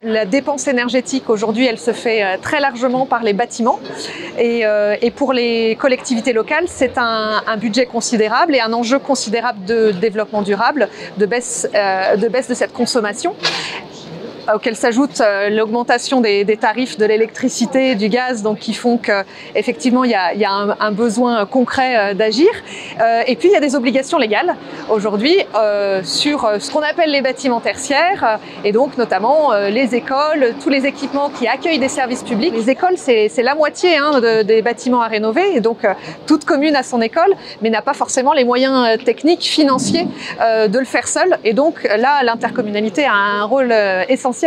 La dépense énergétique aujourd'hui, elle se fait très largement par les bâtiments et pour les collectivités locales, c'est un budget considérable et un enjeu considérable de développement durable, de baisse de cette consommation, auquel s'ajoute l'augmentation des tarifs de l'électricité et du gaz, donc qui font qu'effectivement il y a un besoin concret d'agir. Et puis il y a des obligations légales aujourd'hui sur ce qu'on appelle les bâtiments tertiaires, et donc notamment les écoles, tous les équipements qui accueillent des services publics. Les écoles, c'est la moitié des bâtiments à rénover, et donc toute commune a son école, mais n'a pas forcément les moyens techniques, financiers de le faire seule. Et donc là, l'intercommunalité a un rôle essentiel.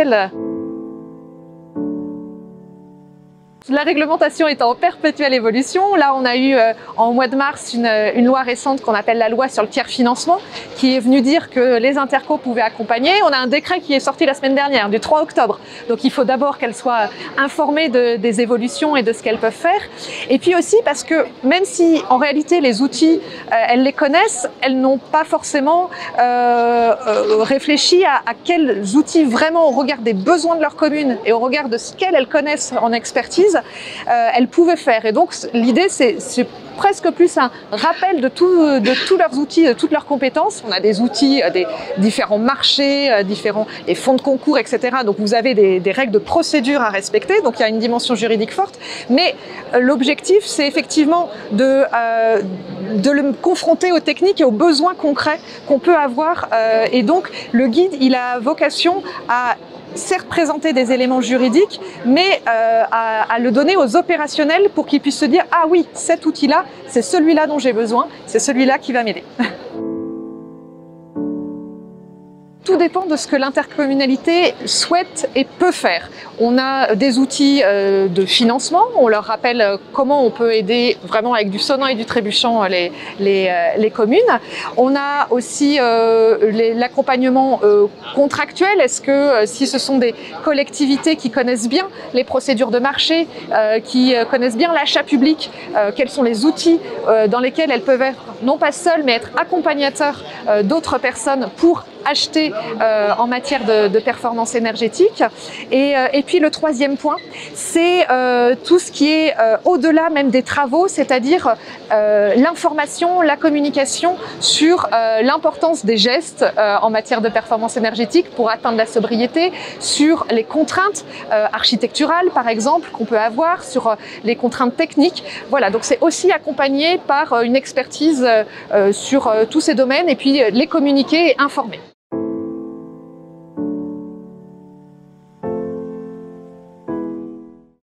La réglementation est en perpétuelle évolution. Là, on a eu en mois de mars une loi récente qu'on appelle la loi sur le tiers-financement, qui est venue dire que les intercos pouvaient accompagner. On a un décret qui est sorti la semaine dernière, du 3 octobre. Donc il faut d'abord qu'elles soient informées des évolutions et de ce qu'elles peuvent faire. Et puis aussi parce que même si en réalité les outils, elles les connaissent, elles n'ont pas forcément réfléchi à quels outils vraiment, au regard des besoins de leur commune et au regard de ce qu'elles connaissent en expertise, elles pouvaient faire. Et donc l'idée, c'est presque plus un rappel de tous leurs outils, de toutes leurs compétences. On a des outils, des différents marchés, des fonds de concours, etc. Donc vous avez des règles de procédure à respecter, donc il y a une dimension juridique forte. Mais l'objectif, c'est effectivement de le confronter aux techniques et aux besoins concrets qu'on peut avoir. Et donc le guide, il a vocation à certes présenter des éléments juridiques, mais à le donner aux opérationnels pour qu'ils puissent se dire « Ah oui, cet outil-là, c'est celui-là dont j'ai besoin, c'est celui-là qui va m'aider ». Tout dépend de ce que l'intercommunalité souhaite et peut faire. On a des outils de financement, on leur rappelle comment on peut aider vraiment avec du sonnant et du trébuchant les communes. On a aussi l'accompagnement contractuel. Est-ce que si ce sont des collectivités qui connaissent bien les procédures de marché, qui connaissent bien l'achat public, quels sont les outils dans lesquels elles peuvent être non pas seules mais être accompagnateurs d'autres personnes pour acheter en matière de performance énergétique. Et puis le troisième point, c'est tout ce qui est au-delà même des travaux, c'est-à-dire l'information, la communication sur l'importance des gestes en matière de performance énergétique pour atteindre la sobriété, sur les contraintes architecturales par exemple qu'on peut avoir, sur les contraintes techniques. Voilà, donc c'est aussi accompagné par une expertise sur tous ces domaines et puis les communiquer et informer.